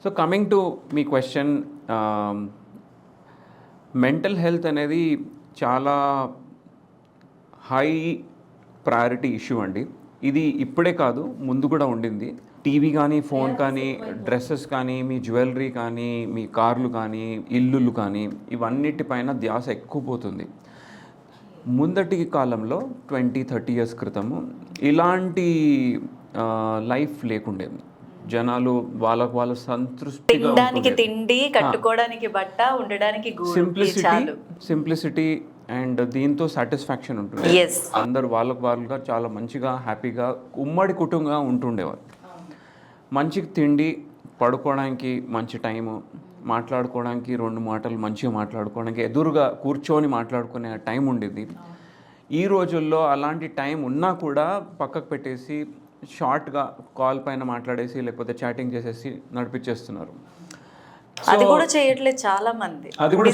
So coming to me question, mental health అనేది చాలా high priority issue అండి. ఇది ఇప్పుడే కాదు, ముందు కూడా ఉండింది. టీవీ కానీ, ఫోన్ కానీ, డ్రెస్సెస్ కానీ, మీ జ్యువెలరీ కానీ, మీ కార్లు కానీ, ఇల్లులు కానీ, ఇవన్నిటిపైన ధ్యాస ఎక్కువ పోతుంది. ముందటి కాలంలో 20-30 ఇయర్స్ క్రితము ఇలాంటి లైఫ్ లేకుండేది. జనాలు వాళ్ళకు సంతృప్తిగా తిండి, కట్టుకోవడానికి బట్ట, ఉండడానికి సింప్లిసిటీ అండ్ దీంతో సాటిస్ఫాక్షన్ ఉంటుంది. అందరు వాళ్ళుగా చాలా మంచిగా హ్యాపీగా ఉమ్మడి కుటుంబంగా ఉంటుండేవారు. మంచి తిండి, పడుకోవడానికి మంచి టైము, మాట్లాడుకోవడానికి 2 మాటలు మంచిగా మాట్లాడుకోవడానికి ఎదురుగా కూర్చొని మాట్లాడుకునే టైం ఉండేది. ఈ రోజుల్లో అలాంటి టైం ఉన్నా కూడా పక్కకు పెట్టేసి షార్ట్గా కాల్ పైన మాట్లాడేసి లేకపోతే చాటింగ్ చేసేసి నడిపించేస్తున్నారు. అది కూడా చేయట్లేదు చాలా మంది. అది కూడా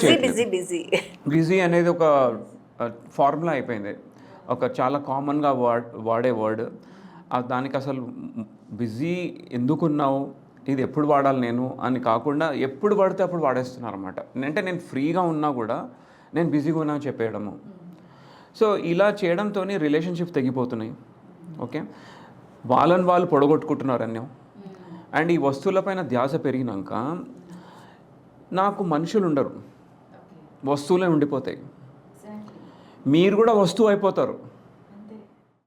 బిజీ అనేది ఒక ఫార్ములా అయిపోయింది, ఒక చాలా కామన్గా వాడే వర్డ్. దానికి అసలు బిజీ ఎందుకున్నావు, ఇది ఎప్పుడు వాడాలి నేను అని కాకుండా ఎప్పుడు పడితే అప్పుడు వాడేస్తున్నారు అనమాట. అంటే నేను ఫ్రీగా ఉన్నా కూడా నేను బిజీగా ఉన్నా చెప్పేయడము. సో ఇలా చేయడంతో రిలేషన్షిప్ తెగిపోతున్నాయి. ఓకే, వాళ్ళని వాళ్ళు పొడగొట్టుకుంటున్నారు అన్నీ. అండ్ ఈ వస్తువులపైన ధ్యాస పెరిగినాక నాకు మనుషులు ఉండరు, వస్తువులే ఉండిపోతాయి. మీరు కూడా వస్తువు అయిపోతారు.